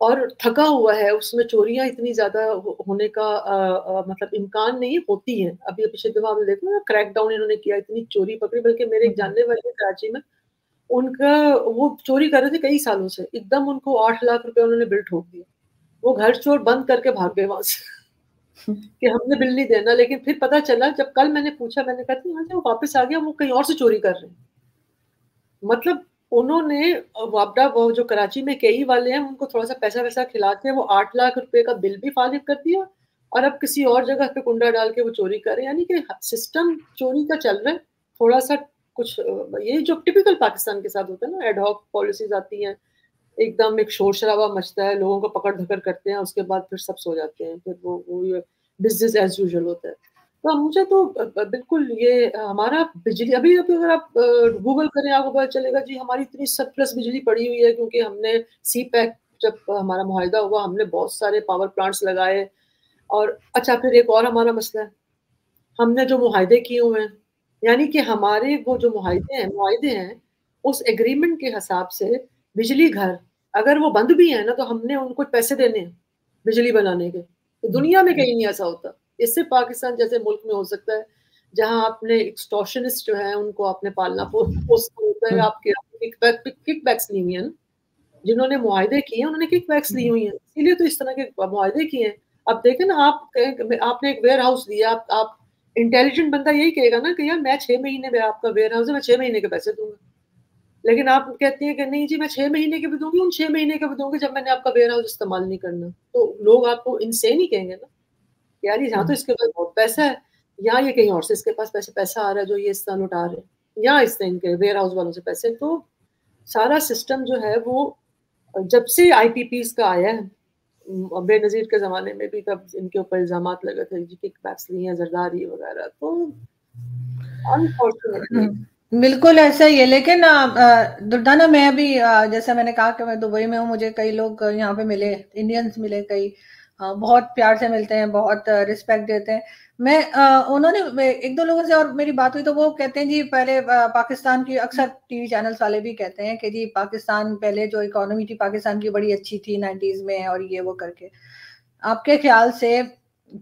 اور تھکا ہوا ہے، اس میں چوریاں اتنی زیادہ ہونے کا مطلب امکان نہیں ہوتی ہیں. ابھی پچھلے دفعہ آپ نے دیکھا نا کریک ڈاؤن انہوں نے کیا، اتنی چوری پکڑی. بلکہ میرے ایک جاننے والے ہیں کراچی میں، ان کا وہ چوری کر رہے تھے کئی سالوں سے، ایک دم ان کو 8 لاکھ روپے انہوں نے بل ٹھوک دیا. وہ گھر چور بند کر کے بھاگ گئے وہاں سے کہ ہم نے بل نہیں دینا. لیکن پھر پتا چلا، جب کل میں نے پوچھا، میں نے کہا یہاں سے وہ واپس آ گیا، وہ کہیں اور سے چوری کر رہے ہیں. مطلب انہوں نے وابڈا، وہ جو کراچی میں کئی والے ہیں، ان کو تھوڑا سا پیسہ ویسا کھلا کے وہ 8 لاکھ روپے کا بل بھی فالب کر دیا، اور اب کسی اور جگہ پہ کنڈا ڈال کے وہ چوری کر رہے ہیں. یعنی کہ سسٹم چوری کا چل رہا ہے. تھوڑا سا کچھ یہ جو ٹپیکل پاکستان کے ساتھ ہوتا ہے نا، ایڈ ہاک پالیسیز آتی ہیں، ایک دم ایک شور شرابہ مچتا ہے، لوگوں کو پکڑ دھکڑ کرتے ہیں، اس کے بعد پھر سب سو جاتے ہیں، پھر وہ بزنس ایز یوزل ہوتا ہے. تو مجھے تو بالکل یہ ہمارا بجلی، ابھی اگر آپ گوگل کریں آپ کو پتا چلے گا جی ہماری اتنی سرپلس بجلی پڑی ہوئی ہے، کیونکہ ہم نے سی پیک جب ہمارا معاہدہ ہوا، ہم نے بہت سارے پاور پلانٹس لگائے. اور اچھا پھر ایک اور ہمارا مسئلہ ہے، ہم نے جو معاہدے کیے ہوئے ہیں، یعنی کہ ہمارے وہ جو معاہدے ہیں اس ایگریمنٹ کے حساب سے بجلی گھر اگر وہ بند بھی ہیں نا، تو ہم نے ان کو پیسے دینے ہیں بجلی بنانے کے. تو دنیا میں کہیں نہیں ایسا ہوتا. اس سے پاکستان جیسے ملک میں ہو سکتا ہے جہاں آپ نے ایکسٹورشنسٹ جو ہیں ان کو آپ نے پالنا پوسنا ہوتا ہے. آپ کے کک بیکس لی ہوئی ہیں نا، جنہوں نے معاہدے کیے ہیں انہوں نے کک بیکس لی ہوئی ہیں، اسی لیے تو اس طرح کے معاہدے کیے ہیں. اب دیکھیں نا، آپ نے ایک ویئر ہاؤس دیا، آپ انٹیلیجنٹ بندہ یہی کہے گا نا کہ یار میں 6 مہینے میں، آپ کا ویئر ہاؤس ہے، میں 6 مہینے کے پیسے دوں گا. لیکن آپ کہتے ہیں کہ نہیں جی میں 6 مہینے کے بھی دوں گی، ان 6 مہینے کے بھی دوں گی جب میں نے آپ کا ویئر ہاؤس استعمال نہیں کرنا. تو لوگ آپ کو انسین ہی کہیں گے نا، یار یہاں تو اس کے پاس بہت پیسہ ہے، یا یہ کہیں اور سے اس کے پاس پیسہ آ رہا ہے جو یہ اس طرح لٹا رہے ہیں، یا اس طرح ان کے ویئر ہاؤس والوں سے پیسے. تو سارا سسٹم جو ہے وہ جب سے آئی پی پیز کا آیا ہے، بے نظیر کے زمانے میں بھی تب ان کے اوپر الزامات لگے تھے جی کک بیکس لی ہیں، زرداری وغیرہ. تو انفارچونیٹلی بالکل ایسا ہی ہے. لیکن دردانہ میں ابھی جیسے میں نے کہا کہ میں دبئی میں ہوں، مجھے کئی لوگ یہاں پہ ملے، انڈینز ملے کئی، بہت پیار سے ملتے ہیں، بہت رسپیکٹ دیتے ہیں. میں انہوں نے ایک دو لوگوں سے اور میری بات ہوئی تو وہ کہتے ہیں جی پہلے پاکستان کی، اکثر ٹی وی چینلز والے بھی کہتے ہیں کہ جی پاکستان پہلے جو اکانومی تھی پاکستان کی بڑی اچھی تھی 90s میں، اور یہ وہ کر کے. آپ کے خیال سے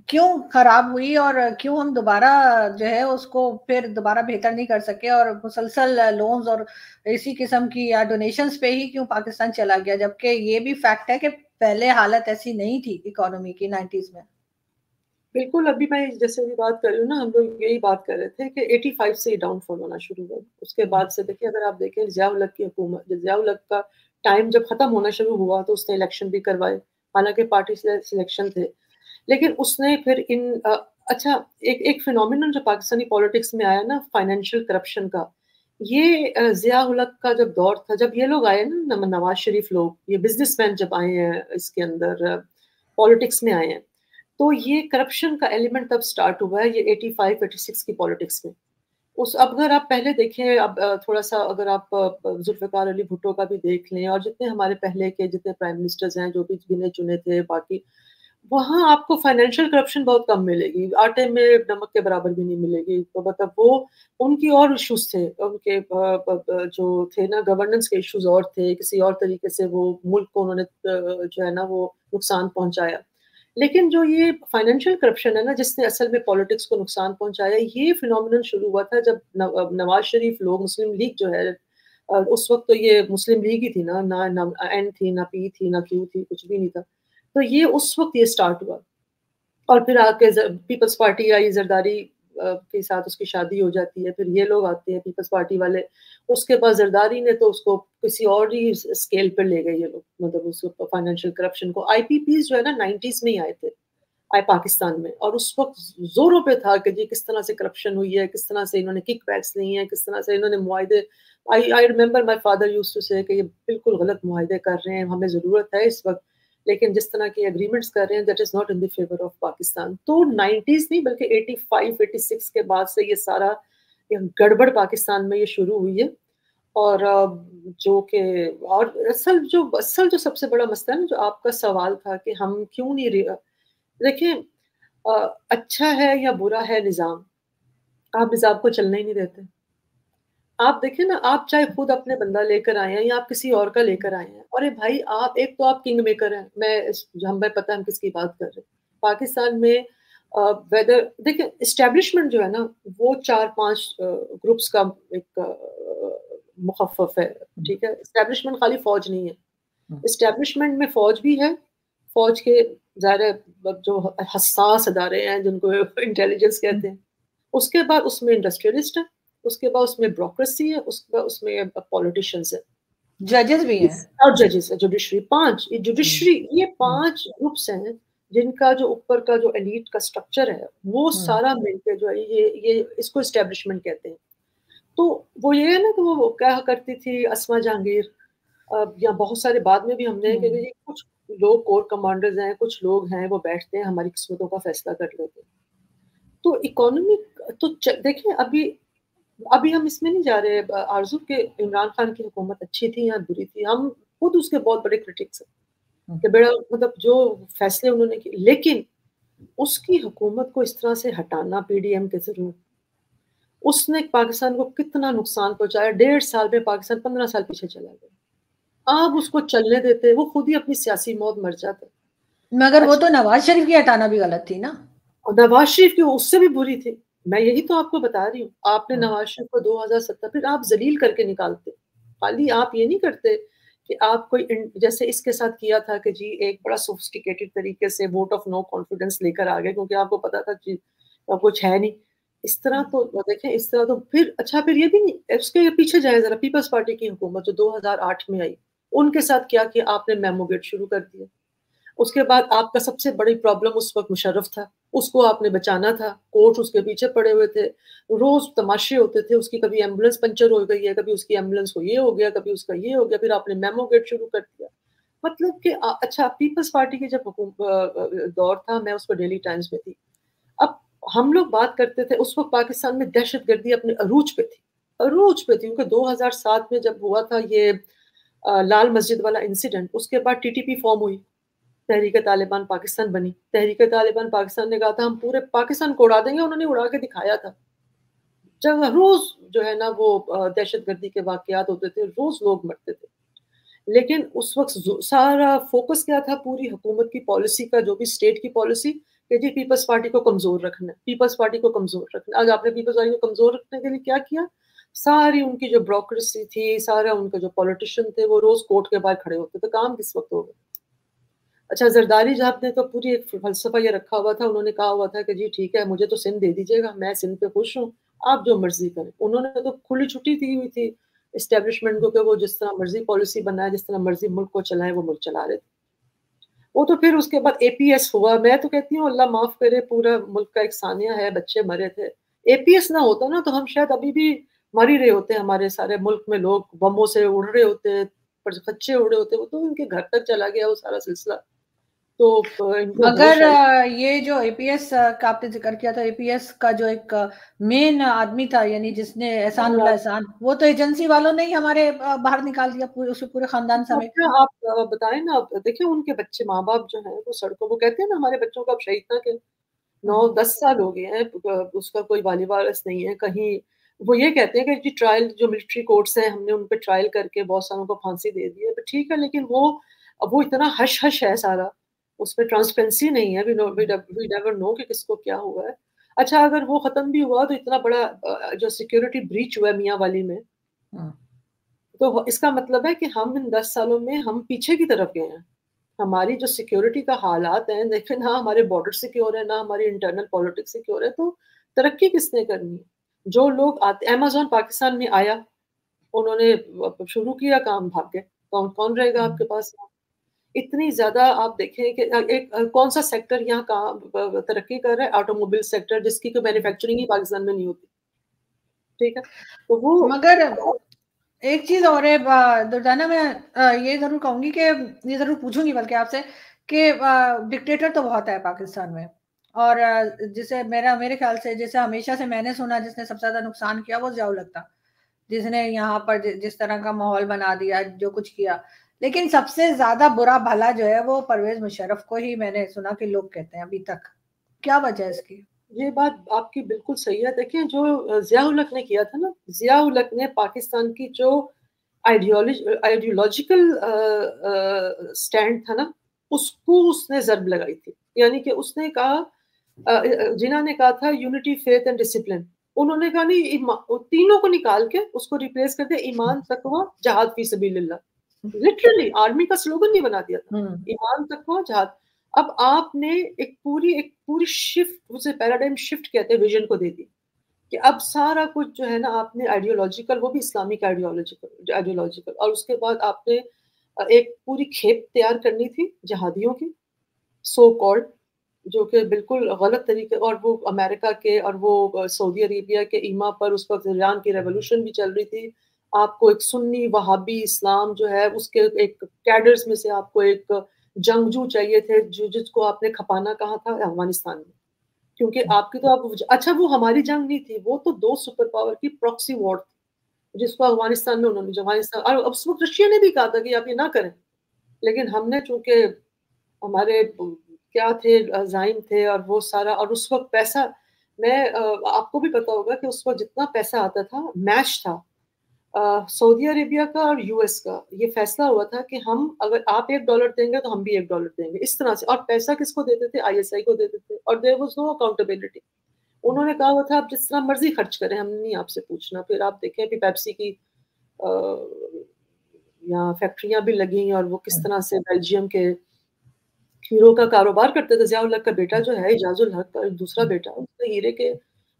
کیوں خراب ہوئی، اور کیوں ہم دوبارہ جو ہے اس کو پھر دوبارہ بہتر نہیں کر سکے، اور مسلسل لونز اور اسی قسم کی یا ڈونیشنز پہ ہی کیوں پاکستان چلا گیا، جبکہ یہ بھی فیکٹ ہے کہ پہلے حالت ایسی نہیں تھی اکانومی کی 90s میں. بالکل. ابھی میں جیسے بھی بات کر رہی ہوں نا، ہم لوگ یہی بات کر رہے تھے کہ 85 سے ڈاؤن فال ہونا شروع ہوا. اس کے بعد سے دیکھیں، اگر آپ دیکھیں ضیاء الحق کی حکومت، ضیاء الحق کا ٹائم جب ختم ہونا شروع ہوا تو اس نے الیکشن بھی کروائے، حالانکہ پارٹی سلیکشن تھے. لیکن اس نے پھر اچھا ایک فینومینن جو پاکستانی پالیٹکس میں آیا نا، فائنینشیل کرپشن کا، یہ ضیاء الحق کا جب دور تھا، جب یہ لوگ آئے نا، نواز شریف لوگ، یہ بزنس مین جب آئے ہیں اس کے اندر پالیٹکس میں آئے ہیں، تو یہ کرپشن کا ایلیمنٹ تب سٹارٹ ہوا ہے، یہ 85-86 کی پالیٹکس میں. اب اگر آپ پہلے دیکھیں، اب تھوڑا سا اگر آپ ذوالفقار علی بھٹو کا بھی دیکھ لیں، اور جتنے ہمارے پہلے کے جتنے پرائم منسٹرز ہیں جو بھی گنے چنے تھے، باقی وہاں آپ کو فائنینشیل کرپشن بہت کم ملے گی، آٹے میں نمک کے برابر بھی نہیں ملے گی. تو مطلب وہ ان کی اور ایشوز تھے، ان کے جو تھے نا گورننس کے ایشوز اور تھے، کسی اور طریقے سے وہ ملک کو انہوں نے جو ہے نا وہ نقصان پہنچایا. لیکن جو یہ فائنینشیل کرپشن ہے نا، جس نے اصل میں پالیٹکس کو نقصان پہنچایا، یہ فینومینن شروع ہوا تھا جب نواز شریف لوگ، مسلم لیگ جو ہے، اس وقت تو یہ مسلم لیگ ہی تھی نا، نہ این تھی، نہ پی تھی، نہ کیو تھی، کچھ بھی نہیں تھا. تو یہ اس وقت یہ سٹارٹ ہوا. اور پھر آ کے پیپلز پارٹی آئی، زرداری کے ساتھ اس کی شادی ہو جاتی ہے، پھر یہ لوگ آتے ہیں پیپلز پارٹی والے، اس کے بعد زرداری نے تو اس کو کسی اور ہی اسکیل پہ لے گئے یہ لوگ، مطلب اس کو فائنینشیل کرپشن کو. آئی پی پیز جو ہے نا 90s میں ہی آئے تھے پاکستان میں، اور اس وقت زوروں پہ تھا کہ جی کس طرح سے کرپشن ہوئی ہے، کس طرح سے انہوں نے کک بیکس لی ہیں، کس طرح سے انہوں نے معاہدے. I remember my father used to say کہ یہ بالکل غلط معاہدے کر رہے ہیں، ہمیں ضرورت ہے اس وقت، لیکن جس طرح کی اگریمنٹس کر رہے ہیں that is not in the favour of Pakistan. تو 90s نہیں بلکہ 85-86 کے بعد سے یہ سارا گڑبڑ پاکستان میں یہ شروع ہوئی ہے. اور جو کہ اور اصل جو سب سے بڑا مسئلہ ہے نا، جو آپ کا سوال تھا کہ ہم کیوں نہیں دیکھیں اچھا ہے یا برا ہے نظام، آپ نظام کو چلنے ہی نہیں دیتے. آپ دیکھیں نا، آپ چاہے خود اپنے بندہ لے کر آئے ہیں یا آپ کسی اور کا لے کر آئے ہیں، ارے بھائی آپ ایک تو آپ کنگ میکر ہیں، ہمیں پتہ ہم کس کی بات کر رہے ہیں پاکستان میں. ویدر دیکھیں اسٹیبلشمنٹ جو ہے نا وہ 4-5 گروپس کا ایک مخفف ہے، ٹھیک ہے. اسٹیبلشمنٹ خالی فوج نہیں ہے، اسٹیبلشمنٹ میں فوج بھی ہے، فوج کے ظاہر جو حساس ادارے ہیں جن کو انٹیلیجنس کہتے ہیں، اس کے بعد اس میں انڈسٹریلسٹ ہے، اس کے بعد اس میں بیوروکریسی ہے، اس کے بعد اس میں پولیٹیشینس ہے، ججز بھی ہیں اور ججز ہے، جوڈیشری. 5 جوڈیشری، یہ 5 گروپس ہیں جن کا جو اوپر کا جو ایلیٹ کا سٹرکچر ہے وہ سارا مل کے جو ہے یہ اس کو اسٹیبلشمنٹ کہتے ہیں. تو وہ یہ ہے نا کہ وہ کہا کرتی تھی اسما جہانگیر یا بہت سارے بعد میں بھی ہم نے کہ کچھ لوگ کور کمانڈرز ہیں، کچھ لوگ ہیں وہ بیٹھتے ہیں ہماری قسمتوں کا فیصلہ کر لیتے ہیں. تو اکانومک تو دیکھیں ابھی ہم اس میں نہیں جا رہے آرزو کہ عمران خان کی حکومت اچھی تھی یا بری تھی، ہم خود اس کے بہت بڑے کرٹکس ہیں کہ بڑا مطلب جو فیصلے انہوں نے کیے، لیکن اس کی حکومت کو اس طرح سے ہٹانا پی ڈی ایم کے ضرور، اس نے پاکستان کو کتنا نقصان پہنچایا. 1.5 سال میں پاکستان 15 سال پیچھے چلا گیا. آپ اس کو چلنے دیتے، وہ خود ہی اپنی سیاسی موت مر جاتا. مگر وہ تو نواز شریف کی ہٹانا بھی غلط تھی نا. نواز شریف کی اس سے بھی بری تھی. میں یہی تو آپ کو بتا رہی ہوں، آپ نے نواز شریف کو 2017 پھر آپ ذلیل کر کے نکالتے. خالی آپ یہ نہیں کرتے کہ آپ کوئی جیسے اس کے ساتھ کیا تھا کہ جی ایک بڑا سوفسٹیکیٹڈ طریقے سے ووٹ آف نو کانفیڈنس لے کر آگے کیونکہ آپ کو پتا تھا جی کچھ ہے نہیں. اس طرح تو دیکھیں، اس طرح تو پھر اچھا پھر یہ بھی نہیں، اس کے پیچھے جائے ذرا پیپلز پارٹی کی حکومت جو 2008 میں آئی، ان کے ساتھ کیا کہ آپ نے میمو گیٹ شروع کر دیا. اس کے بعد آپ کا سب سے بڑی پرابلم اس وقت مشرف تھا، اس کو آپ نے بچانا تھا، کورٹ اس کے پیچھے پڑے ہوئے تھے، روز تماشے ہوتے تھے، اس کی کبھی ایمبولینس پنچر ہو گئی ہے، کبھی اس کی ایمبولینس کو یہ ہو گیا، کبھی اس کا یہ ہو گیا، پھر آپ نے میمو گیٹ شروع کر دیا. مطلب کہ اچھا پیپلز پارٹی کی جب دور تھا، میں اس کو ڈیلی ٹائمز میں تھی، اب ہم لوگ بات کرتے تھے اس وقت پاکستان میں دہشت گردی اپنے عروج پہ تھی، عروج پہ تھی، کیونکہ 2007 میں جب ہوا تھا یہ لال مسجد والا انسیڈنٹ، اس کے بعد ٹی ٹی پی فارم ہوئی، تحریک طالبان پاکستان بنی. تحریک طالبان پاکستان نے کہا تھا ہم پورے پاکستان کو اڑا دیں گے، انہوں نے اڑا کے دکھایا تھا. جب روز جو ہے نا وہ دہشت گردی کے واقعات ہوتے تھے، روز لوگ مرتے تھے. لیکن اس وقت سارا فوکس کیا تھا پوری حکومت کی پالیسی کا، جو بھی اسٹیٹ کی پالیسی کہ جی پیپلز پارٹی کو کمزور رکھنا ہے، پیپلز پارٹی کو کمزور رکھنا ہے. آج آپ نے پیپلز پارٹی کو کمزور رکھنے کے لیے کیا کیا؟ ساری ان کی جو بیوروکریسی تھی، سارا ان کے جو پولیٹیشین تھے وہ روز کورٹ کے باہر کھڑے ہوتے تھے. کام کس وقت ہو گئے؟ اچھا زرداری صاحب نے تو پوری ایک فلسفہ یہ رکھا ہوا تھا، انہوں نے کہا ہوا تھا کہ جی ٹھیک ہے مجھے تو سندھ دے دیجیے گا، میں سندھ پہ خوش ہوں، آپ جو مرضی کریں. انہوں نے تو کھلی چھٹی دی ہوئی تھی اسٹیبلشمنٹ کو کہ وہ جس طرح مرضی پالیسی بنائے، جس طرح مرضی ملک کو چلائے، وہ ملک چلا رہے تھے. وہ تو پھر اس کے بعد اے پی ایس ہوا. میں تو کہتی ہوں اللہ معاف کرے، پورا ملک کا ایک ثانیہ ہے، بچے مرے تھے. اے پی ایس نہ ہوتا نا تو ہم شاید ابھی بھی مر ہی رہے ہوتے، ہمارے سارے ملک میں لوگ بموں سے اڑ رہے ہوتے، بچے اڑے ہوتے. وہ تو ان کے گھر تک چلا گیا وہ سارا سلسلہ. تو ان کو مگر ہوش آئی. یہ جو اے پی ایس کا آپ نے ذکر کیا تھا، اے پی ایس کا جو ایک مین آدمی تھا، یعنی جس نے احسان اللہ احسان، وہ تو ایجنسی والوں نے ہی ہمارے باہر نکال دیا پورے خاندان سمیت. آپ بتائیں نا، دیکھیں ان کے بچے ماں باپ جو ہیں وہ سڑکوں، وہ کہتے ہیں نا ہمارے بچوں کو اب شہید نہ کہ 9-10 سال ہو گئے ہیں، اس کا کوئی والی وارث نہیں ہے کہیں. وہ یہ کہتے ہیں کہ جی ٹرائل جو ملٹری کورٹس ہیں ہم نے ان پہ ٹرائل کر کے بہت ساروں کو پھانسی دے دی ہے. ٹھیک ہے، لیکن وہ اتنا ہش ہش ہے سارا، اس پہ ٹرانسپیرنسی نہیں ہے. وی نیور نو کہ کس کو کیا ہوا ہے. اچھا اگر وہ ختم بھی ہوا تو اتنا بڑا جو سیکیورٹی بریچ ہوا ہے میاں والی میں، تو اس کا مطلب ہے کہ ہم ان 10 سالوں میں ہم پیچھے کی طرف گئے ہیں. ہماری جو سیکیورٹی کا حالات ہیں، دیکھیں نہ ہمارے بارڈر سیکیور ہے، نہ ہماری انٹرنل پولیٹکس سیکیور ہے. تو ترقی کس نے کرنی ہے؟ جو لوگ آتے، امیزون پاکستان میں آیا، انہوں نے شروع کیا کام، بھاگ گئے. کون رہے گا آپ کے پاس؟ اتنی زیادہ آپ دیکھیں کہ ایک کون سا سیکٹر یہاں کہاں ترقی کر رہا ہے؟ آٹو موبائل سیکٹر، جس کی کوئی مینوفیکچرنگ ہی پاکستان میں نہیں ہوتی. ٹھیک ہے، تو وہ مگر ایک چیز اور ہے دردانہ، میں یہ ضرور کہوں گی کہ یہ ضرور پوچھوں گی بلکہ آپ سے کہ ڈکٹیٹر تو بہت ہے پاکستان میں، اور جسے میرے خیال سے جسے ہمیشہ سے میں نے سنا جس نے سب سے زیادہ نقصان کیا وہ ضیاء الحق تھا، جس نے یہاں پر جس طرح کا ماحول بنا دیا، جو کچھ کیا. لیکن سب سے زیادہ برا بھلا جو ہے وہ پرویز مشرف کو ہی میں نے سنا کہ لوگ کہتے ہیں ابھی تک. کیا وجہ ہے اس کی؟ یہ بات آپ کی بالکل صحیح ہے. دیکھیں جو ضیاء الحق نے کیا تھا نا, ضیاء الحق نے پاکستان کی جو آئیڈیولوجیکل سٹینڈ تھا نا, اس کو اس نے ضرب لگائی تھی. یعنی کہ اس نے کہا, جنہوں نے کہا تھا یونٹی, فیتھ اینڈ ڈسپلن, انہوں نے کہا نہیں, تینوں کو نکال کے اس کو ریپلیس کر دیا ایمان, تقویٰ, جہاد فی سبیل اللہ. لٹرلی آرمی کا سلوگن نہیں بنا دیا تھا, ایمان, تقویٰ, جہاد. اب آپ نے ایک پوری شفٹ, اسے پیراڈائم شفٹ کہتے ہیں, ویژن کو دے دی کہ اب سارا کچھ جو ہے نا آپ نے آئیڈیولوجیکل, وہ بھی اسلامک آئیڈیولوجیکل, اور اس کے بعد آپ نے ایک پوری کھیپ تیار کرنی تھی جہادیوں کی, سو کالڈ, جو کہ بالکل غلط طریقے, اور وہ امریکہ کے اور وہ سعودی عربیہ کے ایما پر اس وقت ایران کی ریولوشن بھی چل رہی تھی. آپ کو ایک سنی وہابی اسلام جو ہے اس کے ایک کیڈرز میں سے آپ کو ایک جنگجو چاہیے تھے, جس کو آپ نے کھپانا کہا تھا افغانستان میں, کیونکہ آپ کی تو آپ, اچھا وہ ہماری جنگ نہیں تھی, وہ تو 2 سپر پاور کی پراکسی وار تھی جس کو افغانستان میں انہوں نے, افغانستان, اور اس وقت رشیا نے بھی کہا تھا کہ آپ یہ نہ کریں, لیکن ہم نے چونکہ ہمارے کیا تھے, عزائم تھے, اور وہ سارا, اور اس وقت پیسہ, میں آپ کو بھی پتا ہوگا کہ اس وقت جتنا پیسہ آتا تھا, میچ تھا سعودی عربیہ کا اور یو ایس کا. یہ فیصلہ ہوا تھا کہ ہم, اگر آپ $1 دیں گے تو ہم بھی $1 دیں گے, اس طرح سے. اور پیسہ کس کو دیتے تھے؟ ISI کو دیتے تھے, اور دیر واز نو اکاؤنٹیبلٹی. انہوں نے کہا ہوا تھا آپ جس طرح مرضی خرچ کریں, ہم نہیں آپ سے پوچھنا. پھر آپ دیکھیں کہ پیپسی کی یہاں فیکٹریاں بھی لگیں, اور وہ کس طرح سے بیلجیم کے ہیرو کا کاروبار کرتے تھے. ضیاء الحق کا بیٹا جو ہے, اعجاز الحق کا دوسرا بیٹا, اس نے ہیرے کے,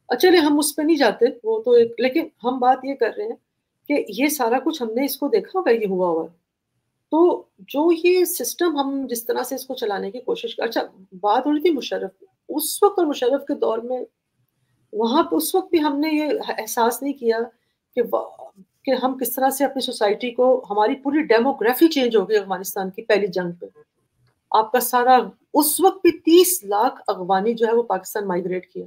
چلے ہم اس پہ نہیں جاتے, وہ تو ایک, لیکن ہم بات یہ کر رہے ہیں کہ یہ سارا کچھ ہم نے اس کو دیکھا ہوگا, یہ ہوا ہوا. تو جو یہ سسٹم ہم جس طرح سے اس کو چلانے کی کوشش کر, اچھا بات ہو رہی تھی مشرف, اس وقت اور مشرف کے دور میں, وہاں پہ اس وقت بھی ہم نے یہ احساس نہیں کیا کہ ہم کس طرح سے اپنی سوسائٹی کو, ہماری پوری ڈیموگرافی چینج ہو گئی افغانستان کی پہلی جنگ پہ. آپ کا سارا, اس وقت بھی 30 لاکھ افغانی جو ہے وہ پاکستان مائگریٹ کیا.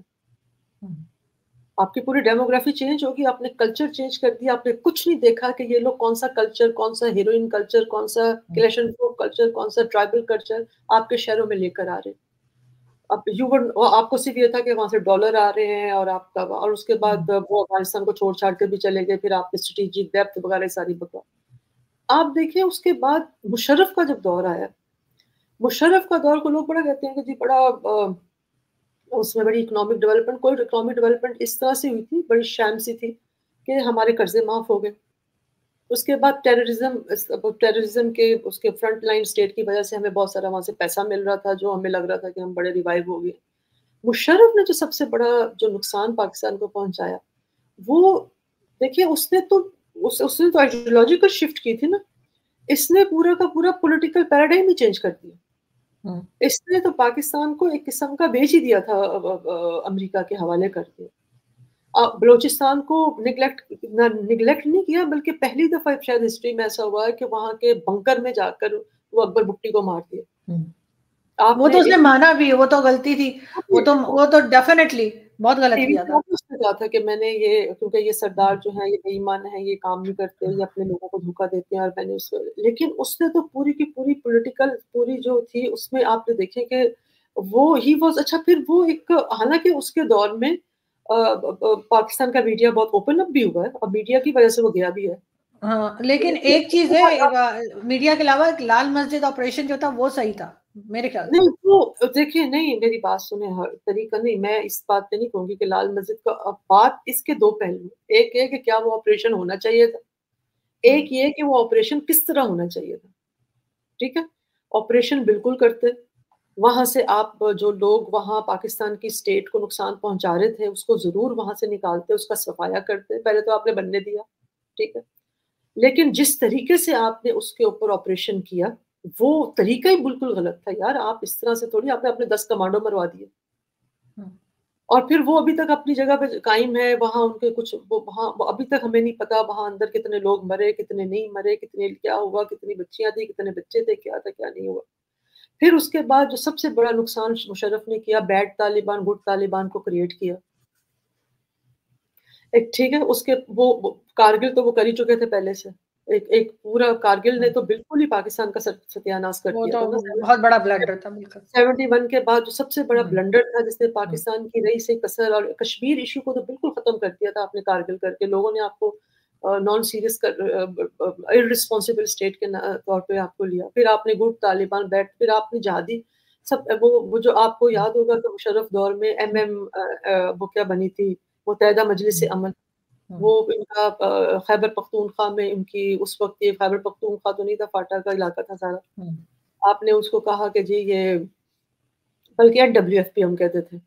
آپ کی پوری ڈیموگرافی چینج ہوگی, آپ نے کلچر چینج کر دیا, آپ نے کچھ نہیں دیکھا کہ یہ لوگ کون سا کلچر, کون سا ہیروئن کلچر, کون سا کلیشن فوک کلچر, کون سا ٹرائبل کلچر آپ کے شہروں میں لے کر آ رہے. اب آپ کو صرف یہ تھا کہ وہاں سے ڈالر آ رہے ہیں, اور آپ کا, اور اس کے بعد وہ افغانستان کو چھوڑ چھاڑ کے بھی چلے گئے, پھر آپ کے اسٹریٹجک ڈیپتھ وغیرہ ساری بکوا. آپ دیکھیں اس کے بعد مشرف کا جب دور آیا, مشرف کا دور کو لوگ بڑا کہتے ہیں کہ جی بڑا اس میں بڑی اکنامک ڈیولپمنٹ, کوئی اکنامک ڈیولپمنٹ اس طرح سے ہوئی تھی, بڑی شام سی تھی کہ ہمارے قرضے معاف ہو گئے. اس کے بعد ٹیررزم کے اس کے فرنٹ لائن اسٹیٹ کی وجہ سے ہمیں بہت سارا وہاں سے پیسہ مل رہا تھا, جو ہمیں لگ رہا تھا کہ ہم بڑے ریوائیو ہو گئے. مشرف نے جو سب سے بڑا جو نقصان پاکستان کو پہنچایا, وہ دیکھیے اس نے تو آئیڈیولوجیکل شفٹ کی تھی نا, اس نے پورا کا پورا پولیٹیکل پیراڈائم ہی چینج کر دیا. اس نے تو پاکستان کو ایک قسم کا بیچ ہی دیا تھا, امریکہ کے حوالے کر دیا. بلوچستان کو نگلیکٹ نہیں کیا, بلکہ پہلی دفعہ شاید ہسٹری میں ایسا ہوا ہے کہ وہاں کے بنکر میں جا کر وہ اکبر بگٹی کو مار دیا. وہ تو اس نے مانا بھی, وہ تو غلطی تھی, وہ تو ڈیفینیٹلی بہت غلط کیا تھا. اس نے کہا تھا کہ میں نے یہ, کیونکہ یہ سردار جو ہیں یہ بے ایمان ہیں, یہ کام نہیں کرتے, یہ اپنے لوگوں کو دھوکہ دیتے ہیں, اور میں نے لیکن اس نے تو پوری کی پوری پولیٹیکل پوری جو تھی اس میں آپ نے دیکھیں کہ وہ ہی واز, اچھا پھر وہ ایک, حالانکہ اس کے دور میں پاکستان کا میڈیا بہت اوپن اپ بھی ہوا ہے, اور میڈیا کی وجہ سے وہ گیا بھی ہے. ہاں, لیکن ایک چیز ہے, میڈیا کے علاوہ لال مسجد آپریشن جو تھا وہ صحیح تھا میرے خیال سے. نہیں وہ دیکھیے, نہیں میری بات سنیں, ہر طریقہ نہیں, میں اس بات پہ نہیں کہوں گی کہ لال مسجد کا, بات اس کے 2 پہلو, ایک یہ کہ کیا وہ آپریشن ہونا چاہیے تھا, ایک یہ کہ وہ آپریشن کس طرح ہونا چاہیے تھا. ٹھیک ہے, آپریشن بالکل کرتے, وہاں سے آپ جو لوگ وہاں پاکستان کی اسٹیٹ کو نقصان پہنچا رہے تھے اس کو ضرور وہاں سے نکالتے, اس کا صفایا کرتے, پہلے تو آپ نے بننے دیا, ٹھیک ہے, لیکن جس طریقے سے آپ نے اس کے اوپر آپریشن کیا وہ طریقہ ہی بالکل غلط تھا یار. آپ اس طرح سے تھوڑی, آپ نے اپنے 10 کمانڈو مروا دیے, اور پھر وہ ابھی تک اپنی جگہ پہ قائم ہے, وہاں ان کے کچھ, وہاں ابھی تک ہمیں نہیں پتا وہاں اندر کتنے لوگ مرے, کتنے نہیں مرے, کتنے کیا ہوا, کتنی بچیاں تھیں, کتنے بچے تھے, کیا تھا کیا نہیں ہوا. پھر اس کے بعد جو سب سے بڑا نقصان مشرف نے کیا, بیڈ طالبان گڈ طالبان کو کریٹ کیا. ایک ٹھیک ہے, اس کے وہ کارگل تو وہ کر ہی چکے تھے پہلے سے, ایک پورا کارگل نے تو بالکل ہی پاکستان کا ستیاناش کر وہ دیا تو تھا نا. بہت بڑا بلنڈر تھا بالکل. 71 کے بعد جو سب سے بڑا بلنڈر تھا جس نے پاکستان کی رئی سے کسر اور کشمیر ایشو کو تو بالکل ختم کر دیا تھا آپ نے کارگل کر کے. لوگوں نے آپ کو نان سیریس ارسپانسبل اسٹیٹ کے طور پہ آپ کو لیا. پھر آپ نے گروپ طالبان بیٹھ، پھر آپ نے جہادی سب وہ جو آپ کو یاد ہوگا کہ مشرف دور میں وہ کیا بنی تھی متحدہ مجلس امن، وہ ان کا خیبر پختونخوا میں ان کی اس وقت یہ خیبر پختونخوا تو نہیں تھا، فاٹا کا علاقہ تھا سارا. آپ نے اس کو کہا کہ جی یہ بلکہ WFP ہم کہتے تھے،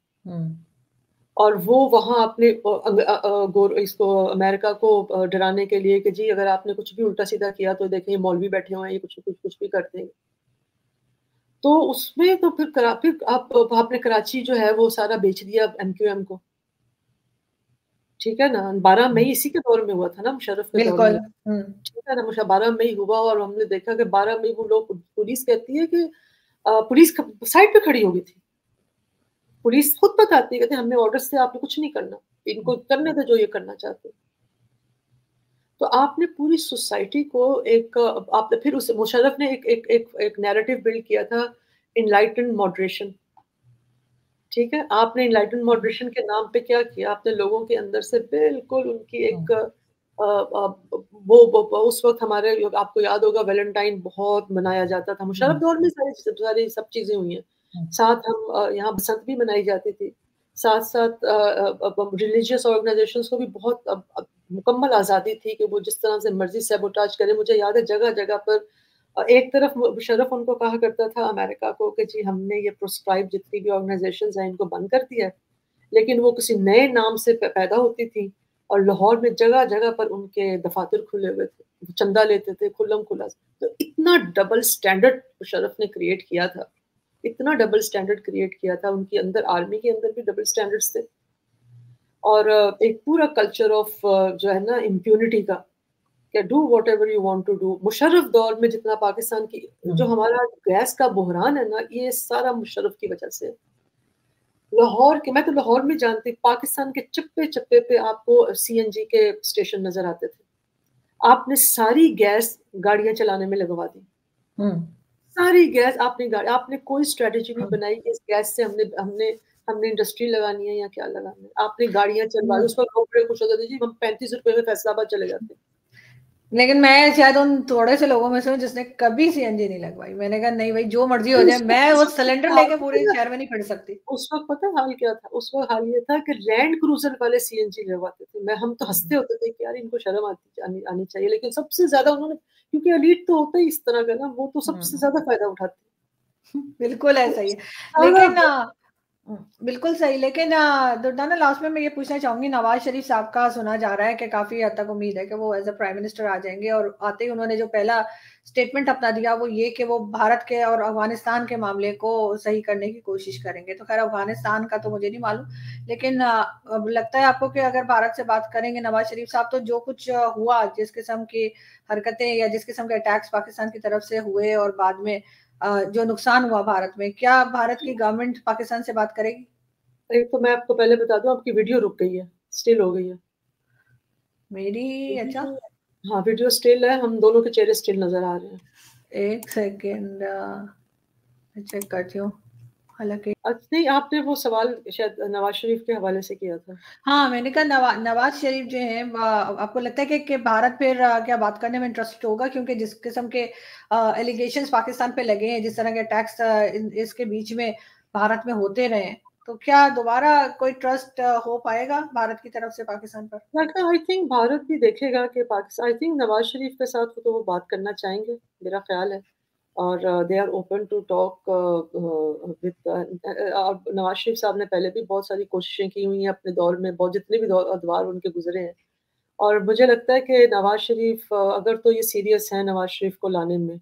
اور وہ وہاں اپنے اس کو امریکہ کو ڈرانے کے لیے کہ جی اگر آپ نے کچھ بھی الٹا سیدھا کیا تو دیکھیں یہ مولوی بیٹھے ہوئے ہیں، یہ کچھ بھی کرتے ہیں. تو اس میں تو پھر آپ نے کراچی جو ہے وہ سارا بیچ دیا MQM کو. ٹھیک ہے نا. 12 مئی اسی کے دور میں ہوا تھا نا، مشرف کے دور بالکل. میں. ٹھیک ہے نا. 12 مئی ہوا اور ہم نے دیکھا کہ 12 مئی وہ لوگ، پولیس کہتی ہے کہ پولیس سائڈ پہ کھڑی ہو گئی تھی. پولیس خود بتاتی ہے کہتے ہم نے آرڈرز سے آپ نے کچھ نہیں کرنا، ان کو کرنے تھے جو یہ کرنا چاہتے. تو آپ نے پوری سوسائٹی کو آپ نے پھر اس مشرف نے ایک نیریٹو بلڈ کیا تھا، انلائٹنڈ ماڈریشن. ٹھیک ہے. آپ نے انلائٹنڈ ماڈریشن کے نام پہ کیا کیا، آپ نے لوگوں کے اندر سے بالکل ان کی ایک وہ اس وقت ہمارے آپ کو یاد ہوگا ویلنٹائن بہت منایا جاتا تھا. مشرف دور میں ساری سب چیزیں ہوئی ہیں. ساتھ ہم یہاں بسنت بھی منائی جاتی تھی. ساتھ ساتھ ریلیجیس آرگنائزیشنز کو بھی بہت مکمل آزادی تھی کہ وہ جس طرح سے مرضی سیبوٹاج کرے. مجھے یاد ہے جگہ جگہ پر ایک طرف مشرف ان کو کہا کرتا تھا امریکہ کو کہ جی ہم نے یہ پروسکرائب جتنی بھی آرگنائزیشنز ہیں ان کو بند کر دیا ہے، لیکن وہ کسی نئے نام سے پیدا ہوتی تھی اور لاہور میں جگہ جگہ پر ان کے دفاتر کھلے ہوئے تھے، چندہ لیتے تھے کھلم کھلا. تو اتنا ڈبل سٹینڈرڈ مشرف نے کریٹ کیا تھا، اتنا ڈبل سٹینڈرڈ کریٹ کیا تھا. ان کے اندر آرمی کے اندر بھی ڈبل سٹینڈرڈز تھے، اور ایک پورا کلچر آف جو ہے نا امپیونٹی کا کہ do whatever you want to do. Musharraf دور میں جتنا پاکستان کی جو ہمارا گیس کا بحران ہے نا، یہ سارا مشرف کی وجہ سے. لاہور کے، میں تو لاہور میں جانتی، پاکستان کے چپے چپے پہ آپ کو CNG کے اسٹیشن نظر آتے تھے. آپ نے ساری گیس گاڑیاں چلانے میں لگوا دی. ساری گیس آپ نے کوئی اسٹریٹجی نہیں بنائی کہ اس گیس سے ہم نے انڈسٹری لگانی ہے یا کیا لگانا ہے. آپ نے گاڑیاں چلوا دی. اس پر لوگ بڑے خوش ہوتے تھے جی ہم 35 روپے میں فیصلہ آباد چلے جاتے. لیکن میں شاید ان تھوڑے سے لوگوں میں سے ہوں جس نے کبھی CNG نہیں لگوائی. میں نے کہا نہیں بھائی جو مرضی ہو جائے، میں وہ سلنڈر لے کے پورے شہر میں نہیں پھر سکتی. اس وقت پتہ حال کیا تھا؟ اس وقت حال یہ تھا کہ لینڈ کروزر والے CNG لگواتے تھے. ہم تو ہنستے ہوتے تھے کہ یار ان کو شرم آنی چاہیے، لیکن سب سے زیادہ انہوں نے، کیونکہ ایلیٹ تو ہوتا ہی اس طرح کا نا، وہ تو سب سے زیادہ فائدہ اٹھاتے ہیں. بالکل ایسا ہی ہے. لیکن بالکل صحیح. لیکن دردانہ لاسٹ میں یہ پوچھنا چاہوں گی، نواز شریف صاحب کا سنا جا رہا ہے کہ کافی حد تک امید ہے کہ وہ ایز اے پرائم منسٹر آ جائیں گے، اور آتے ہی انہوں نے جو پہلا اسٹیٹمنٹ اپنا دیا وہ یہ کہ وہ بھارت کے اور افغانستان کے معاملے کو صحیح کرنے کی کوشش کریں گے. تو خیر افغانستان کا تو مجھے نہیں معلوم، لیکن اب لگتا ہے آپ کو کہ اگر بھارت سے بات کریں گے نواز شریف صاحب، تو جو کچھ ہوا، جس قسم کی حرکتیں یا جس قسم کے اٹیکس پاکستان کی طرف سے ہوئے اور بعد میں جو نقصان ہوا بھارت میں، کیا بھارت کی گورنمنٹ پاکستان سے بات کرے گی؟ ایک تو میں آپ کو پہلے بتا دوں، آپ کی ویڈیو رک گئی ہے، سٹل ہو گئی ہے میری. اچھا ہاں ویڈیو سٹل ہے، ہم دونوں کے چہرے سٹل نظر آ رہے ہیں. ایک سیکنڈ چیک کرتی ہوں. حالانکہ نہیں، آپ نے وہ سوال شاید نواز شریف کے حوالے سے کیا تھا. ہاں میں نے کہا نواز شریف جو ہیں، آپ کو لگتا ہے کہ بھارت پھر کیا بات کرنے میں انٹرسٹ ہوگا، کیونکہ جس قسم کے ایلیگیشنز پاکستان پہ لگے ہیں، جس طرح کے ٹیکس اس کے بیچ میں بھارت میں ہوتے رہے ہیں، تو کیا دوبارہ کوئی ٹرسٹ ہو پائے گا بھارت کی طرف سے پاکستان پر؟ آئی تھنک بھارت بھی دیکھے گا کہ پاکستان، آئی تھنک نواز شریف کے ساتھ تو وہ بات کرنا چاہیں گے، میرا خیال ہے. اور they are open to talk with. Nawaz Sharif صاحب نے پہلے بھی بہت ساری کوششیں کی ہوئی ہیں اپنے دور میں، جتنے بھی ادوار ان کے گزرے ہیں. اور مجھے لگتا ہے کہ نواز شریف اگر تو یہ سیریس ہیں نواز شریف کو لانے میں،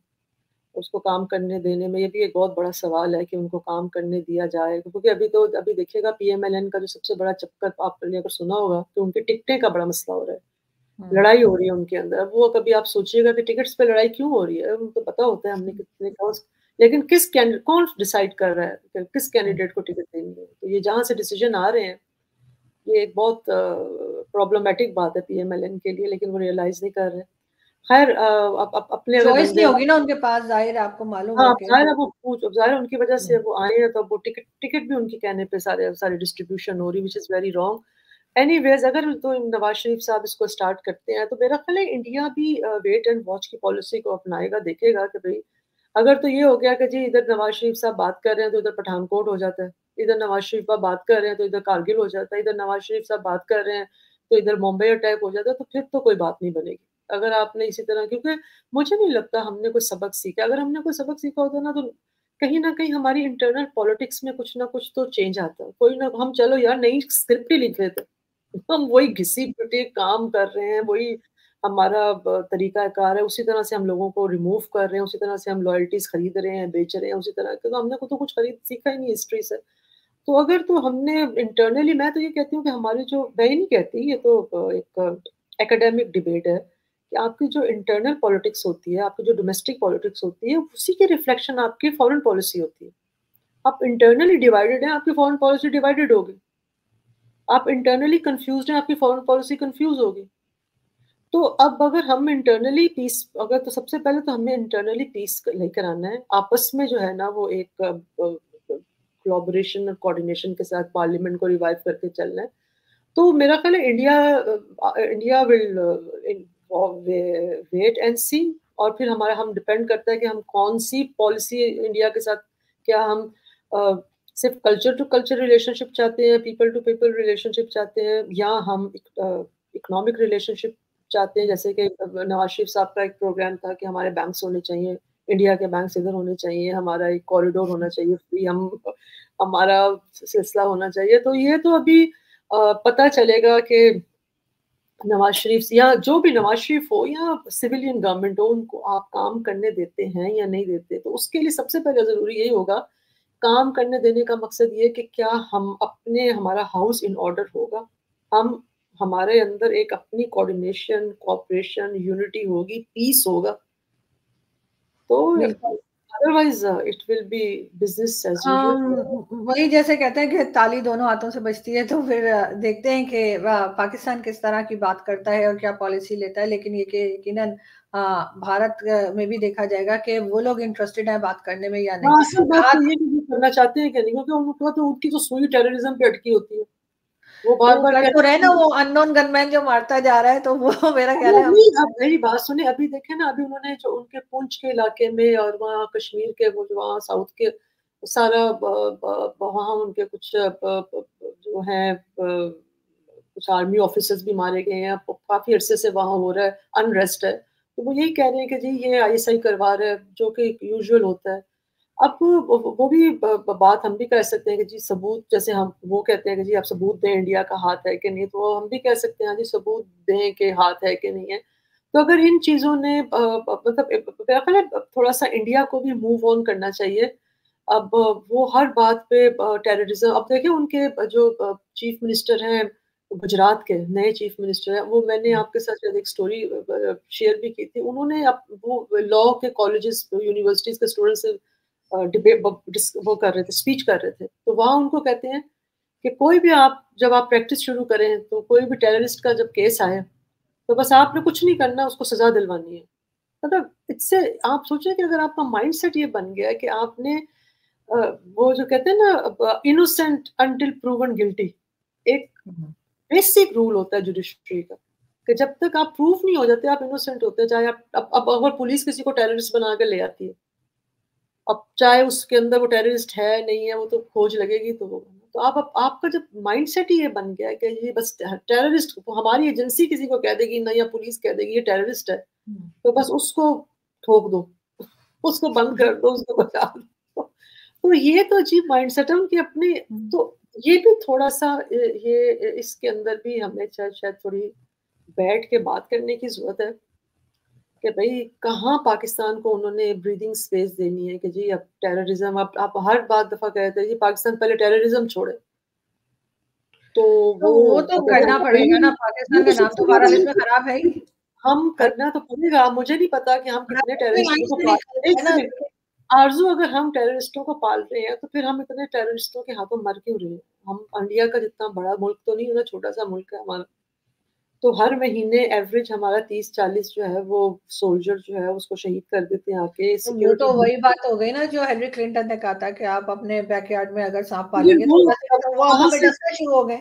اس کو کام کرنے دینے میں، یہ بھی ایک بہت بڑا سوال ہے کہ ان کو کام کرنے دیا جائے. کیونکہ ابھی دیکھے گا PMLN کا جو سب سے بڑا چکر آپ نے اگر سنا ہوگا کہ ان کی ٹکٹیں کا بڑا مسئلہ ہو رہا ہے، لڑائی ہو رہی ہے ان کے اندر. اب وہ کبھی آپ سوچیے گا کہ ٹکٹس پہ لڑائی کیوں ہو رہی ہے، ان کو پتا ہوتا ہے ہم نے کتنے لیکن کون ڈیسائیڈ کر رہا ہے کہ کس کینڈیڈیٹ کو ٹکٹ دینی ہے. تو یہ جہاں سے ڈیسیجن آ رہے ہیں، یہ ایک بہت پرابلمٹک بات ہے PMLN کے لیے، لیکن وہ ریئلائز نہیں کر رہے. خیر اپنے اگر چوائس بندے نہیں ہوگی نا ان کے پاس، ظاہر ہے آپ کو معلوم ہے ہاں کہ ظاہر ہے وہ ظاہر ان کی وجہ سے وہ آئے ہیں، تو وہ ٹکٹ بھی ان کی کہنے پہ ساری ڈسٹریبیوشن ہو رہی، وچ از ویری رانگ. اینی ویز اگر تو نواز شریف صاحب اس کو اسٹارٹ کرتے ہیں تو میرا خیال ہے انڈیا بھی ویٹ اینڈ واچ کی پالیسی کو اپنائے گا، دیکھے گا کہ بھئی اگر تو یہ ہو گیا کہ جی ادھر نواز شریف صاحب بات کر رہے ہیں تو ادھر پٹھان کوٹ ہو جاتا ہے، ادھر نواز شریف صاحب بات کر رہے ہیں تو ادھر کارگل ہو جاتا ہے، ادھر نواز شریف صاحب بات کر رہے ہیں تو ادھر ممبئی اٹیک ہو جاتا ہے، تو پھر تو کوئی بات نہیں بنے گی. اگر آپ نے اسی طرح، کیونکہ مجھے نہیں لگتا ہم نے کوئی سبق سیکھا. اگر ہم نے کوئی سبق سیکھا ہوتا نا تو کہیں نہ کہیں ہماری انٹرنل پالیٹکس میں کچھ نہ کچھ تو چینج آتا ہے. کوئی نہ ہم چلو یار نئی اسکرپٹ ہی لکھ رہے تھے، ہم وہی گھسی پٹی کام کر رہے ہیں، وہی ہمارا طریقہ کار ہے، اسی طرح سے ہم لوگوں کو ریموو کر رہے ہیں، اسی طرح سے ہم لائلٹیز خرید رہے ہیں، بیچ رہے ہیں اسی طرح کے. تو ہم نے تو کچھ سیکھا ہی نہیں ہسٹری سے. تو اگر تو ہم نے انٹرنلی، میں تو یہ کہتی ہوں کہ ہماری جو، میں یہ نہیں کہتی، یہ تو ایک ایکیڈیمک ڈبیٹ ہے کہ آپ کی جو انٹرنل پالیٹکس ہوتی ہے، آپ کی جو ڈومیسٹک پالیٹکس ہوتی ہے، اسی کی ریفلیکشن آپ کی فارن پالیسی ہوتی ہے. آپ انٹرنلی ڈیوائڈڈ ہیں، آپ کی فارن پالیسی ڈیوائڈڈ ہوگی. آپ انٹرنلی کنفیوزڈ ہیں، آپ کی فارن پالیسی کنفیوز ہوگی. تو اب اگر ہم انٹرنلی پیس، اگر تو سب سے پہلے تو ہمیں انٹرنلی پیس لے کر آنا ہے، آپس میں جو ہے نا وہ ایک کولابوریشن اور کوآرڈینیشن کے ساتھ پارلیمنٹ کو ریوائیو کر کے چلنا ہے. تو میرا خیال ہے انڈیا ول ویٹ اینڈ سی. اور پھر ہم ڈپینڈ کرتا ہے کہ ہم کون سی پالیسی انڈیا کے ساتھ، کیا ہم صرف کلچر ٹو کلچر ریلیشن شپ چاہتے ہیں، پیپل ٹو پیپل ریلیشن شپ چاہتے ہیں، یا ہم اکنامک ریلیشن شپ چاہتے ہیں. جیسے کہ نواز شریف صاحب کا ایک پروگرام تھا کہ ہمارے بینکس ہونے چاہیے، انڈیا کے بینکس ادھر ہونے چاہیے، ہمارا ایک کوریڈور ہونا چاہیے فری، ہمارا سلسلہ ہونا چاہیے. تو یہ تو ابھی پتہ چلے گا کہ نواز شریف یا جو بھی نواز شریف ہو یا سویلین گورنمنٹ ہو، ان کو آپ کام کرنے دیتے ہیں یا نہیں دیتے. تو اس کے لیے سب سے پہلے ضروری یہی ہوگا، کام کرنے دینے کا مقصد یہ کہ کیا ہمارا ہاؤس ان آرڈر ہوگا، ہمارے اندر ایک اپنی کوآرڈینیشن، کوآپریشن، یونٹی ہوگی، پیس ہوگا. تو بالکل otherwise it will be business as usual. وہی جیسے کہتے ہیں کہ تالی دونوں ہاتھوں سے بجتی ہے. تو پھر دیکھتے ہیں کہ پاکستان کس طرح کی بات کرتا ہے اور کیا پالیسی لیتا ہے. لیکن یہ کہ یقیناً بھارت میں بھی دیکھا جائے گا کہ وہ لوگ انٹرسٹڈ ہیں بات کرنے میں یا نہیں. اصل بات تو یہ کہ کرنا چاہتے ہیں کہ نہیں، کیونکہ ان کو تو ان کی تو سوئی ٹیررزم پہ اٹکی ہوتی ہے. وہ تو بار وہ بار کر تو رہے نا، وہ ان نون گن مین جو مارتا جا رہا ہے. تو وہ میرا خیال ہے ہم نہیں، اب میری بات سنیں، ابھی دیکھیں نا، ابھی انہوں نے جو ان کے پونچھ کے علاقے میں اور وہاں کشمیر کے وہاں ساؤتھ کے سارا وہاں ان کے کچھ جو ہیں کچھ آرمی آفیسرز بھی مارے گئے ہیں. کافی عرصے سے وہاں ہو رہا ہے، انریسٹ ہے. تو وہ یہی کہہ رہے ہیں کہ جی یہ آئی ایس آئی کروا رہا ہے، جو کہ یوزول ہوتا ہے. اب وہ بھی بات ہم بھی کہہ سکتے ہیں کہ جی ثبوت، جیسے ہم وہ کہتے ہیں کہ جی آپ ثبوت دیں انڈیا کا ہاتھ ہے کہ نہیں، تو ہم بھی کہہ سکتے ہیں جی ثبوت دیں کہ ہاتھ ہے کہ نہیں ہے. تو اگر ان چیزوں نے مطلب تھوڑا سا انڈیا کو بھی موو آن کرنا چاہیے. اب وہ ہر بات پہ ٹیررزم، اب دیکھیں ان کے جو چیف منسٹر ہیں گجرات کے، نئے چیف منسٹر ہیں، وہ میں نے آپ کے ساتھ ایک سٹوری شیئر بھی کی تھی. انہوں نے وہ لاء کے کالجز، یونیورسٹیز کے اسٹوڈنٹ سے ڈبیٹ وہ کر رہے تھے، اسپیچ کر رہے تھے. تو وہاں ان کو کہتے ہیں کہ کوئی بھی جب آپ پریکٹس شروع کریں تو کوئی بھی ٹیررسٹ کا جب کیس آئے تو بس آپ نے کچھ نہیں کرنا، اس کو سزا دلوانی ہے. مطلب اس سے آپ سوچیں کہ اگر آپ کا مائنڈ سیٹ یہ بن گیا ہے کہ آپ نے وہ جو کہتے ہیں نا انوسینٹ انٹل پروون گلٹی، ایک بیسک رول ہوتا ہے جوڈیشری کا کہ جب تک آپ پروف نہیں ہو جاتے آپ انوسینٹ ہوتے ہیں. چاہے اب اگر پولیس کسی کو ٹیررسٹ بنا کے لے آتی ہے، اب چاہے اس کے اندر وہ ٹیررسٹ ہے نہیں ہے، وہ تو کھوج لگے گی. تو آپ کا جب مائنڈ سیٹ ہی یہ بن گیا ہے کہ یہ بس ٹیررسٹ، ہماری ایجنسی کسی کو کہہ دے گی نہ، یا پولیس کہہ دے گی یہ ٹیررسٹ ہے، تو بس اس کو ٹھوک دو، اس کو بند کر دو، اس کو بچا دو. تو یہ تو عجیب مائنڈ سیٹ ہے ان کے اپنے. تو یہ بھی تھوڑا سا یہ اس کے اندر بھی ہمیں شاید تھوڑی بیٹھ کے بات کرنے کی ضرورت ہے کہ بھئی کہاں پاکستان کو انہوں نے بریدنگ سپیس دینی ہے کہ جی اب ٹیررزم، آپ ہر بات دفعہ کہتے ہیں جی پاکستان پہلے ٹیررزم چھوڑے. تو وہ تو کرنا پڑے گا نا، پاکستان کا سب نام تو سے ہمارا زیادہ لسٹ میں خراب ہے ہی. ہم کرنا تو پڑے گا. مجھے نہیں پتا کہ ہم کتنے ٹیررسٹوں کو پال، ایک سیکنڈ آرزو، اگر ہم ٹیررسٹوں کو پال رہے ہیں تو پھر ہم اتنے ٹیررسٹوں کے ہاتھوں مر کیوں رہے ہیں؟ ہم انڈیا کا جتنا بڑا ملک تو نہیں ہے نا، چھوٹا سا ملک ہے ہمارا. تو ہر مہینے ایوریج ہمارا 30-40 جو ہے وہ سولجر جو ہے اس کو شہید کر دیتے ہیں آکے وہ تو سیکورٹی. وہی بات ہو گئی نا جو ہیلری کلنٹن نے کہا تھا کہ آپ اپنے بیک یارڈ میں اگر سانپ یہ پالیں گے تو وہ ویسے وہ اب وہاں ہمیں سے ڈسنا شروع ہو گئے.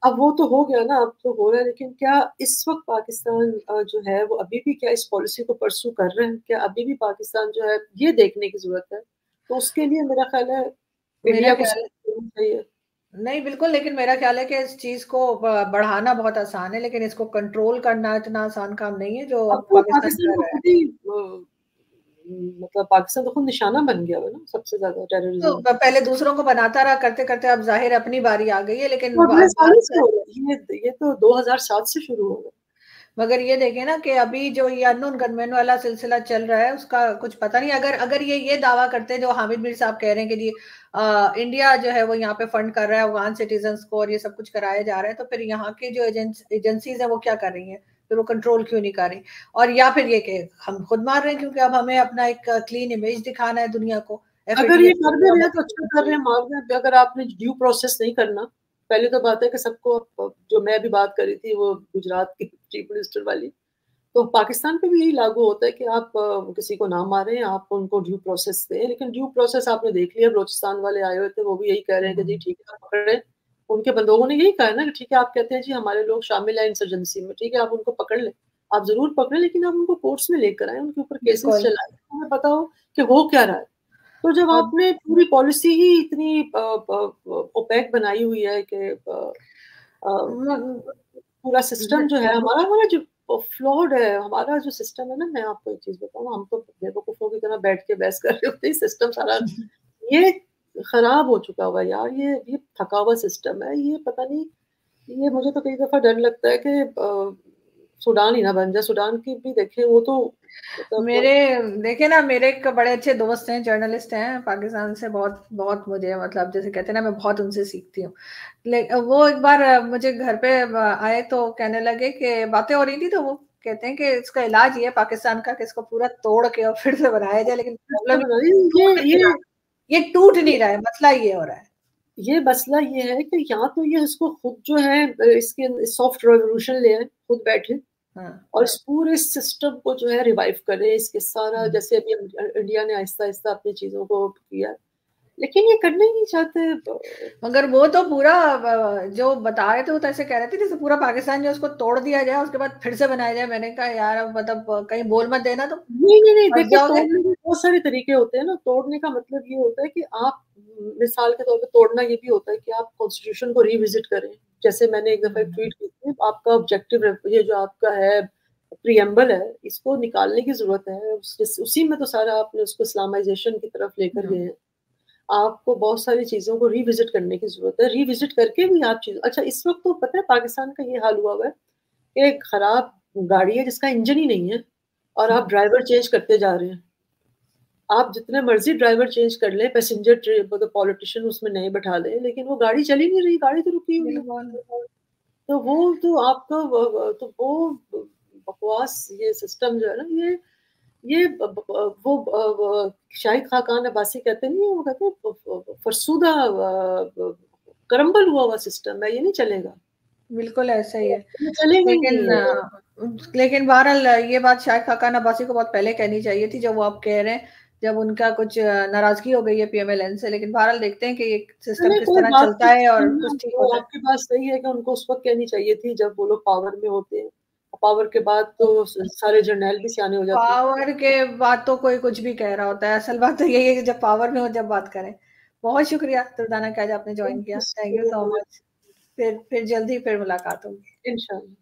اب وہ تو ہو گیا نا، اب تو ہو رہا ہے، لیکن کیا اس وقت پاکستان جو ہے وہ ابھی بھی کیا اس پالیسی کو پرسو کر رہے ہیں؟ کیا ابھی بھی پاکستان جو ہے یہ دیکھنے کی ضرورت ہے؟ تو اس کے لیے میرا خیال ہے میرا انڈیا کو خیال کرنا چاہیے. نہیں بالکل، لیکن میرا خیال ہے کہ اس چیز کو بڑھانا بہت آسان ہے، لیکن اس کو کنٹرول کرنا اتنا آسان کام نہیں ہے جو اب تو پاکستان پاکستان کر کو رہا ہے. خود ہی مطلب پاکستان تو خود نشانہ بن گیا ہوا نا سب سے زیادہ ٹیررزم. تو پہلے دوسروں کو بناتا رہا کرتے کرتے اب ظاہر اپنی باری آ گئی ہے، لیکن تو اگلے سال بات سے ہو رہا ہے، یہ تو 2007 سے شروع ہو گیا. مگر یہ دیکھیں نا کہ ابھی جو یہ انون گنمین والا سلسلہ چل رہا ہے اس کا کچھ پتہ نہیں. اگر یہ دعویٰ کرتے جو حامد میر صاحب کہہ رہے ہیں کہ جی انڈیا جو ہے وہ یہاں پہ فنڈ کر رہا ہے افغان سٹیزنز کو اور یہ سب کچھ کرایا جا رہا ہے، تو پھر یہاں کی جو ایجنسیز ہیں وہ کیا کر رہی ہیں؟ پھر وہ کنٹرول کیوں نہیں کر رہی؟ اور یا پھر یہ کہ ہم خود مار رہے ہیں کیونکہ اب ہمیں اپنا ایک کلین امیج دکھانا ہے دنیا کو. اگر یہ کر بھی رہے ہیں تو اچھا کر رہے ہیں، مار رہے ہیں. اگر آپ نے ڈیو پروسیس نہیں کرنا، پہلے تو بات ہے کہ سب کو، جو میں بھی بات کری تھی وہ گجرات کی چیف منسٹر والی، تو پاکستان پہ بھی یہی لاگو ہوتا ہے کہ آپ کسی کو نہ ماریں، آپ ان کو ڈیو پروسیس دیں. لیکن ڈیو پروسیس آپ نے دیکھ لیا، بلوچستان والے آئے ہوئے تھے وہ بھی یہی کہہ رہے ہیں کہ جی ٹھیک ہے آپ پکڑ لیں. ان کے بندوقوں نے یہی کہا ہے نا کہ ٹھیک ہے آپ کہتے ہیں جی ہمارے لوگ شامل ہیں انسرجنسی میں، ٹھیک ہے آپ ان کو پکڑ لیں، آپ ضرور پکڑیں، لیکن آپ ان کو کورٹس میں لے کر آئیں، ان کے اوپر کیسز بالکل. چلائیں، ہمیں پتا ہو کہ ہو کیا رہا ہے. تو جب اور آپ نے پوری پالیسی ہی اتنی اوپیک بنائی ہوئی ہے کہ پورا سسٹم جو ہے ہمارا جو فلوڈ ہے، ہمارا جو سسٹم ہے نا، میں آپ کو ایک چیز بتاؤں، ہم تو بیوقوفوں کی طرح بیٹھ کے بحث کر رہے ہوتے ہیں، سسٹم سارا یہ خراب ہو چکا ہوا یار. یہ تھکا ہوا سسٹم ہے. یہ پتہ نہیں، یہ مجھے تو کئی دفعہ ڈر لگتا ہے کہ سوڈان ہی نہ بن جائے. سوڈان کی بھی دیکھیں، وہ تو میرے دیکھیں نا، میرے ایک بڑے اچھے دوست ہیں، جرنلسٹ ہیں پاکستان سے، بہت بہت مجھے مطلب جیسے کہتے ہیں نا میں بہت ان سے سیکھتی ہوں. وہ ایک بار مجھے گھر پہ آئے تو کہنے لگے کہ باتیں ہو رہی تھی تو وہ کہتے ہیں کہ اس کا علاج یہ ہے پاکستان کا کہ اس کو پورا توڑ کے اور پھر سے بنایا جائے، لیکن پرابلم یہ ٹوٹ نہیں رہا ہے. مسئلہ یہ ہو رہا ہے، یہ مسئلہ یہ ہے کہ یا تو یہ اس کو خود جو ہے اس کے سافٹ ریولیوشن لے آئے، خود بیٹھے اور اس پورے سسٹم کو جو ہے ریوائیو کرے. اس کے سارا جیسے ابھی انڈیا نے آہستہ آہستہ اپنی چیزوں کو کیا، لیکن یہ کرنا ہی نہیں چاہتے. مگر وہ تو پورا جو بتا رہے تھے وہ تو ایسے کہہ رہے تھے جیسے پورا پاکستان جو اس کو توڑ دیا جائے اس کے بعد پھر سے بنایا جائے. میں نے کہا یار مطلب کہیں بول مت دینا تو نہیں پھنس دیکھیں، جاؤ گے. توڑنے کے بہت سارے طریقے ہوتے ہیں نا. توڑنے کا مطلب یہ ہوتا ہے کہ آپ مثال کے طور پہ توڑنا یہ بھی ہوتا ہے کہ آپ کانسٹیٹیوشن کو ری وزٹ کریں. جیسے میں نے ایک دفعہ ٹویٹ کی تھی، آپ کا آبجیکٹو یہ جو آپ کا ہے پریمبل ہے، اس کو نکالنے کی ضرورت ہے. اسی میں تو سارا آپ نے اس کو اسلامائزیشن کی طرف لے کر گئے ہیں. آپ کو بہت ساری چیزوں کو ری وزٹ کرنے کی ضرورت ہے. ری وزٹ کر کے بھی آپ اچھا اس وقت تو پتہ ہے پاکستان کا یہ حال ہوا ہوا ہے کہ ایک خراب گاڑی ہے جس کا انجن ہی نہیں ہے اور آپ ڈرائیور چینج کرتے جا رہے ہیں. آپ جتنے مرضی ڈرائیور چینج کر لیں، پیسنجر پالیٹیشین اس میں نئے بٹھا لیں، لیکن وہ گاڑی چلی نہیں رہی، گاڑی تو رکی ہوئی ہے. تو وہ تو آپ کا تو وہ بکواس یہ سسٹم جو ہے نا، یہ وہ شاہد خاقان عباسی کہتے نہیں ہیں، وہ کہتے ہیں فرسودہ کرمبل ہوا سسٹم ہے، یہ نہیں چلے گا. بالکل ایسا ہی ہے. یہ چلے گا ہی نہیں ہے. لیکن بہرحال یہ بات شاہد خاقان عباسی کو بہت پہلے کہنی چاہیے تھی جب وہ آپ کہہ رہے ہیں، جب ان کا کچھ ناراضگی ہو گئی ہے پی ایم ایل این سے. لیکن بہرحال دیکھتے ہیں کہ یہ سسٹم کس کوئی طرح بات چلتا ہے اور کچھ ٹھیک نہیں. ہوتا آپ کی بات صحیح ہے کہ ان کو اس وقت کہنی چاہیے تھی جب وہ لوگ پاور میں ہوتے ہیں. پاور کے بعد تو سارے جرنیل بھی سیانے ہو ہے. جاتے ہیں. پاور کے بعد تو کوئی کچھ بھی کہہ رہا ہوتا ہے، اصل بات تو یہی ہے کہ جب پاور میں ہو جب بات کریں. بہت شکریہ دردانہ کہ آج آپ نے جوائن کیا. تھینک یو سو مچ. پھر جلدی پھر ملاقات ہوگی انشاءاللہ.